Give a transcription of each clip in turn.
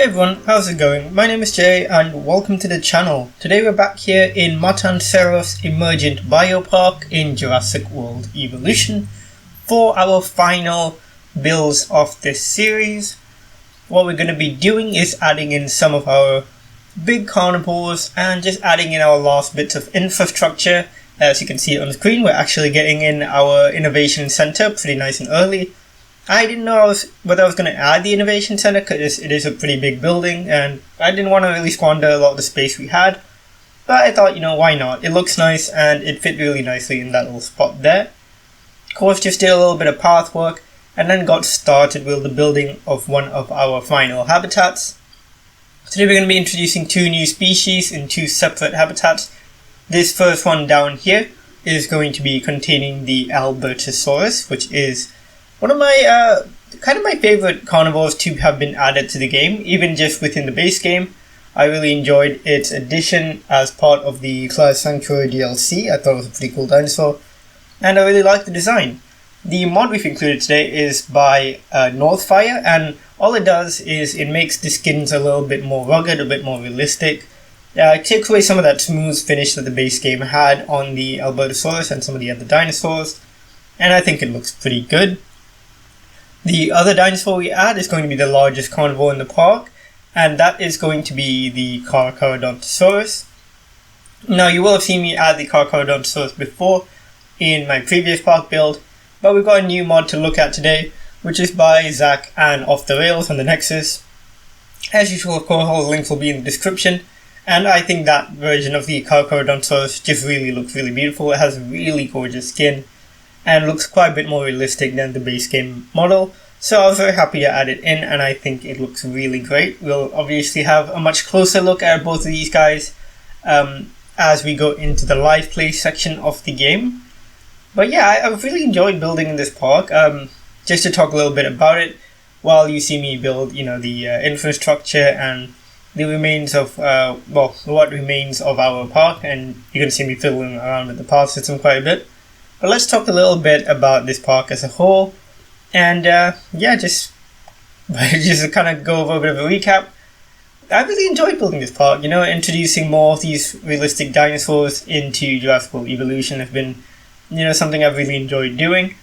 Hey everyone, how's it going? My name is Jay and welcome to the channel. Today we're back here in Matanceros Emergent Biopark in Jurassic World Evolution for our final builds of this series. What we're going to be doing is adding in some of our big carnivores and just adding in our last bits of infrastructure. As you can see on the screen, we're actually getting in our innovation center pretty nice and early. I didn't know whether I was going to add the innovation center because it is a pretty big building and I didn't want to really squander a lot of the space we had. But I thought, why not? It looks nice and it fit really nicely in that little spot there. Of course, just did a little bit of path work and then got started with the building of one of our final habitats. Today we're going to be introducing two new species in two separate habitats. This first one down here is going to be containing the Albertosaurus, which is one of my my favorite carnivores to have been added to the game, even just within the base game. I really enjoyed its addition as part of the Class Sanctuary DLC. I thought it was a pretty cool dinosaur, and I really like the design. The mod we've included today is by Northfire, and all it does is it makes the skins a little bit more rugged, a bit more realistic. It takes away some of that smooth finish that the base game had on the Albertosaurus and some of the other dinosaurs, and I think it looks pretty good. The other dinosaur we add is going to be the largest carnivore in the park, and that is going to be the Carcharodontosaurus. Now, you will have seen me add the Carcharodontosaurus before in my previous park build, but we've got a new mod to look at today, which is by Zach and Off the Rails on the Nexus. As usual, of course, all the links will be in the description, and I think that version of the Carcharodontosaurus just really looks really beautiful. It has really gorgeous skin and looks quite a bit more realistic than the base game model, so I was very happy to add it in and I think it looks really great. We'll obviously have a much closer look at both of these guys as we go into the live play section of the game. But yeah, I've really enjoyed building in this park. Just to talk a little bit about it while you see me build the infrastructure and the remains of what remains of our park, and you're going to see me fiddling around with the path system quite a bit. But let's talk a little bit about this park as a whole, and just kind of go over a bit of a recap. I really enjoyed building this park. Introducing more of these realistic dinosaurs into Jurassic World Evolution has been, something I've really enjoyed doing.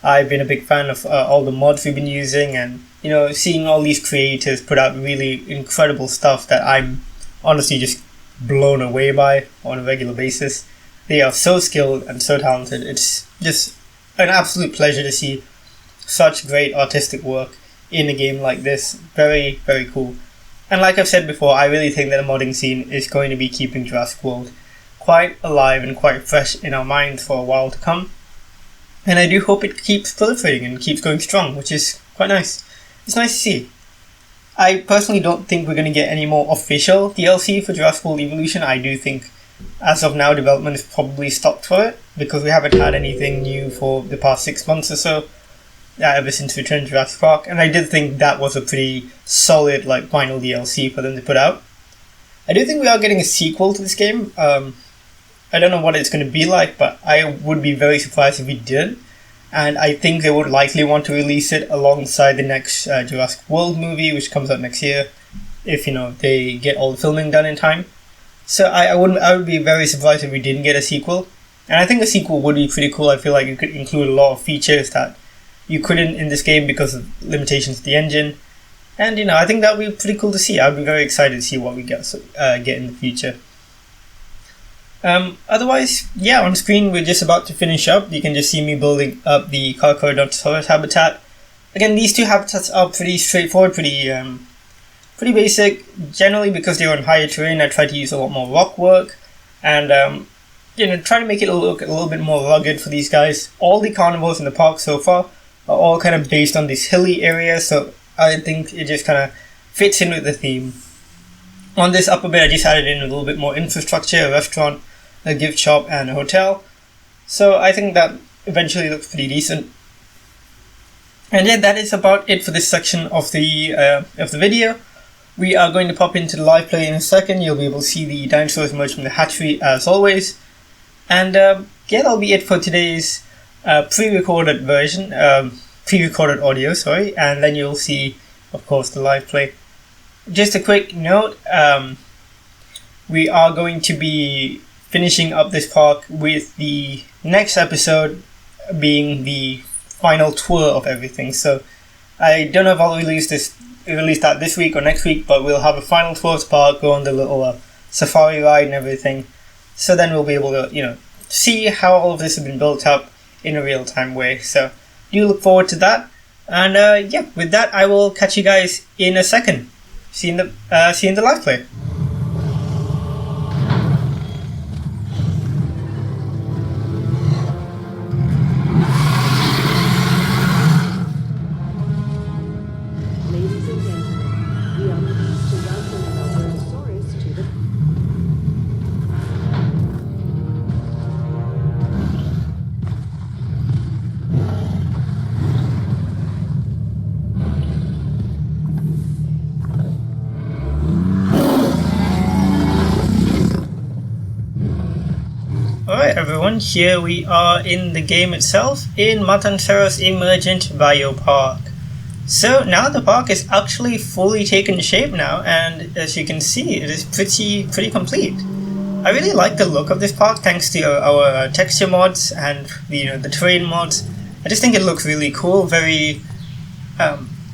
I've been a big fan of all the mods we've been using, and seeing all these creators put out really incredible stuff that I'm honestly just blown away by on a regular basis. They are so skilled and so talented. It's just an absolute pleasure to see such great artistic work in a game like this. Very, very cool. And like I've said before, I really think that the modding scene is going to be keeping Jurassic World quite alive and quite fresh in our minds for a while to come. And I do hope it keeps proliferating and keeps going strong, which is quite nice. It's nice to see. I personally don't think we're going to get any more official DLC for Jurassic World Evolution. I do think as of now, development is probably stopped for it because we haven't had anything new for the past 6 months or so, ever since Return to Jurassic Park. And I did think that was a pretty solid final DLC for them to put out. I do think we are getting a sequel to this game. I don't know what it's going to be like, but I would be very surprised if we didn't. And I think they would likely want to release it alongside the next Jurassic World movie, which comes out next year, if they get all the filming done in time. So I would be very surprised if we didn't get a sequel. And I think a sequel would be pretty cool. I feel like it could include a lot of features that you couldn't in this game because of limitations of the engine. And I think that would be pretty cool to see. I'd be very excited to see what we get in the future. Otherwise, on screen we're just about to finish up. You can just see me building up the Carcharodontosaurus habitat. Again, these two habitats are pretty straightforward, pretty basic. Generally, because they're on higher terrain, I try to use a lot more rock work and try to make it look a little bit more rugged for these guys. All the carnivores in the park so far are all kind of based on this hilly area, so I think it just kind of fits in with the theme. On this upper bit, I just added in a little bit more infrastructure, a restaurant, a gift shop, and a hotel. So I think that eventually looks pretty decent. And that is about it for this section of the video. We are going to pop into the live play in a second. You'll be able to see the dinosaurs emerge from the hatchery as always. And that'll be it for today's pre-recorded version, pre-recorded audio, sorry. And then you'll see, of course, the live play. just a quick note, we are going to be finishing up this park with the next episode being the final tour of everything. So I don't know if I'll release that this week or next week, but we'll have a final tour of the park, go on the little safari ride and everything. So then we'll be able to, see how all of this has been built up in a real-time way. So do look forward to that. And with that, I will catch you guys in a second. See you in the live play. Ladies and gentlemen, we are pleased to welcome Matanceros to the... Alright everyone, here we are in the game itself, in Matanceros Emergent Biopark. So now the park is actually fully taken shape now, and as you can see, it is pretty complete. I really like the look of this park thanks to our texture mods and the terrain mods. I just think it looks really cool, very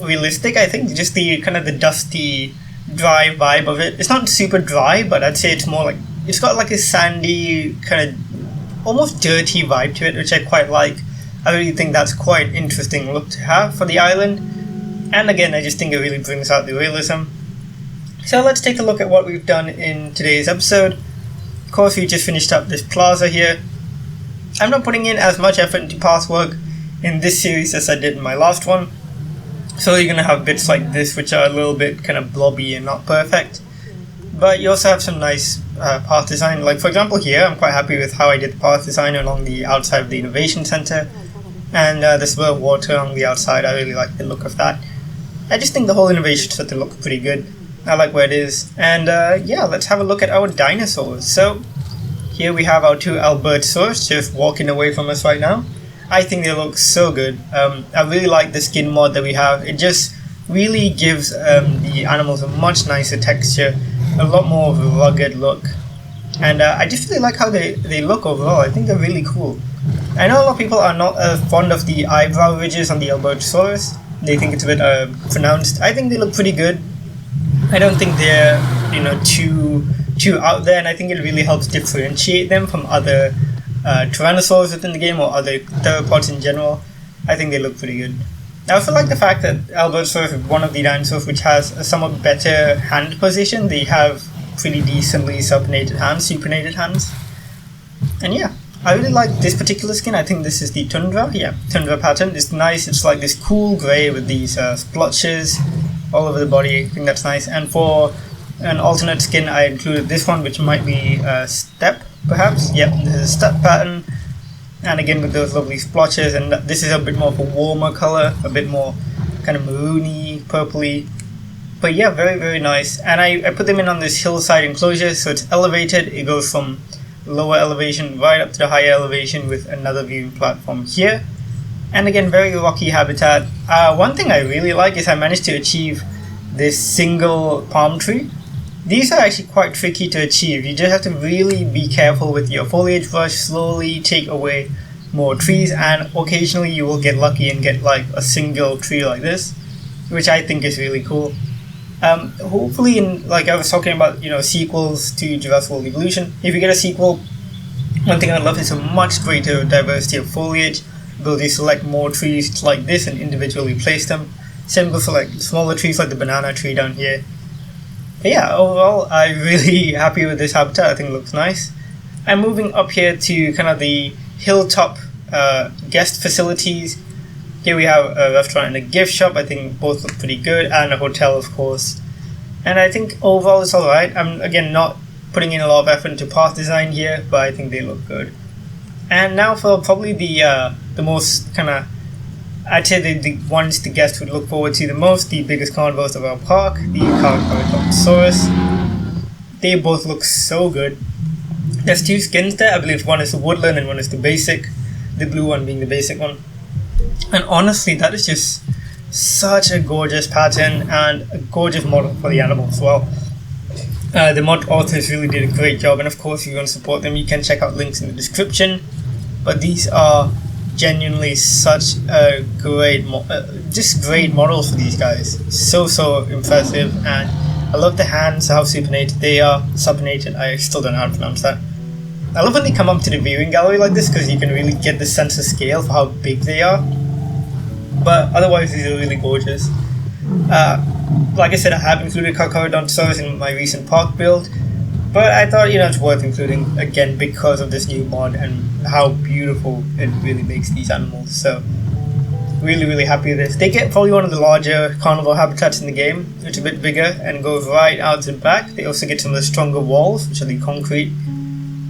realistic. I think just the kind of the dusty, dry vibe of it. It's not super dry, but I'd say it's more like it's got like a sandy kind of almost dirty vibe to it, which I quite like. I really think that's quite an interesting look to have for the island. And again, I just think it really brings out the realism. So let's take a look at what we've done in today's episode. Of course, we just finished up this plaza here. I'm not putting in as much effort into path work in this series as I did in my last one. So you're going to have bits like this which are a little bit kind of blobby and not perfect. But you also have some nice path design. Like for example here, I'm quite happy with how I did the path design along the outside of the Innovation Center. And this bit of water on the outside, I really like the look of that. I just think the whole Innovation Center looks pretty good. I like where it is. And let's have a look at our dinosaurs. So here we have our two Albertosaurus just walking away from us right now. I think they look so good. I really like the skin mod that we have. It just really gives the animals a much nicer texture, a lot more of a rugged look. And I just really like how they look overall. I think they're really cool. I know a lot of people are not fond of the eyebrow ridges on the Albertosaurus. They think it's a bit pronounced. I think they look pretty good. I don't think they're too out there, and I think it really helps differentiate them from other Tyrannosaurs within the game or other theropods in general. I think they look pretty good. I also like the fact that Albertosaurus is one of the dinosaurs which has a somewhat better hand position. They have pretty decently supinated hands. And yeah, I really like this particular skin. I think this is the Tundra. Yeah, Tundra pattern. It's nice. It's like this cool grey with these splotches all over the body. I think that's nice. And for an alternate skin, I included this one, which might be Steppe, perhaps. Yep, this is a Steppe pattern. And again with those lovely splotches, and this is a bit more of a warmer colour, a bit more kind of maroony, purpley. But yeah, very, very nice. And I put them in on this hillside enclosure, so it's elevated. It goes from lower elevation right up to the higher elevation with another viewing platform here. And again, very rocky habitat. One thing I really like is I managed to achieve this single palm tree. These are actually quite tricky to achieve. You just have to really be careful with your foliage brush, slowly take away more trees, and occasionally you will get lucky and get like a single tree like this, which I think is really cool. Hopefully, like I was talking about, sequels to Jurassic World Evolution, if you get a sequel, one thing I love is a much greater diversity of foliage, ability to select more trees like this and individually place them. Same goes for like smaller trees like the banana tree down here. But yeah, overall, I'm really happy with this habitat. I think it looks nice. I'm moving up here to kind of the hilltop guest facilities. Here we have a restaurant and a gift shop. I think both look pretty good, and a hotel, of course. And I think overall it's alright. I'm again not putting in a lot of effort into path design here, but I think they look good. And now for probably the most kind of, I'd say the ones the guests would look forward to the most, the biggest carnivores of our park, the Carnivore. They both look so good. There's two skins there. I believe one is the woodland and one is the basic, the blue one being the basic one. And honestly, that is just Such a gorgeous pattern and a gorgeous model for the animal as well. The mod authors really did a great job, and of course if you want to support them you can check out links in the description. But these are genuinely such a great great models for these guys. So impressive, and I love the hands, how supinated they are. Supinated, I still don't know how to pronounce that. I love when they come up to the viewing gallery like this because you can really get the sense of scale for how big they are. But otherwise these are really gorgeous. Like I said, I have included Carnivore in my recent park build, but I thought it's worth including again because of this new mod and how beautiful it really makes these animals. So really happy with this. They get probably one of the larger carnivore habitats in the game. It's a bit bigger and goes right out to the back. They also get some of the stronger walls, which are the concrete,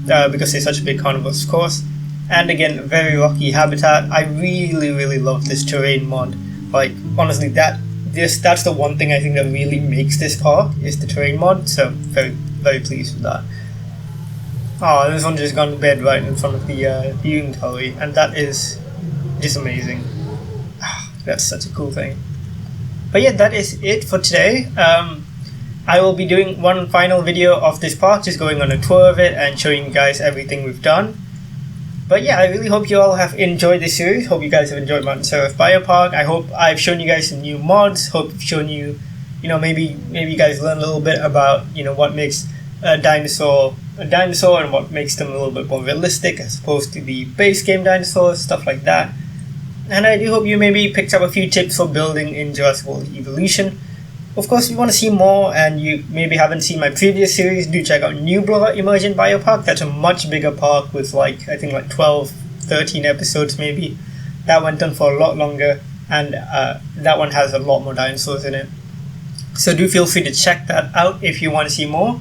because they're such a big carnivores, of course. And again, very rocky habitat. I really love this terrain mod. Like honestly, that's the one thing I think that really makes this park is the terrain mod. So very pleased with that. Oh, this one just gone to bed right in front of the viewing gallery, and that is just amazing. That's such a cool thing. But yeah, that is it for today. I will be doing one final video of this park, just going on a tour of it and showing you guys everything we've done. But yeah, I really hope you all have enjoyed this series. Hope you guys have enjoyed Matanceros Biopark. I hope I've shown you guys some new mods. Hope I've shown you, maybe you guys learn a little bit about, what makes a dinosaur and what makes them a little bit more realistic as opposed to the base game dinosaurs, stuff like that. And I do hope you maybe picked up a few tips for building in Jurassic World Evolution. Of course, if you want to see more and you maybe haven't seen my previous series, do check out Nublar Emergent Biopark. That's a much bigger park with I think 12, 13 episodes maybe. That went on for a lot longer, and that one has a lot more dinosaurs in it. So do feel free to check that out if you want to see more.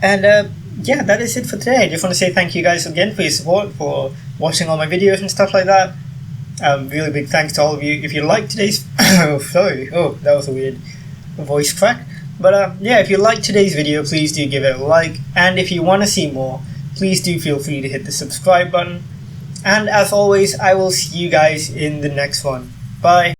And yeah, that is it for today. I just want to say thank you guys again for your support, for watching all my videos and stuff like that. Really big thanks to all of you. If you liked today's that was a weird voice crack. But yeah, if you liked today's video, please do give it a like, and if you want to see more, please do feel free to hit the subscribe button. And as always, I will see you guys in the next one. Bye.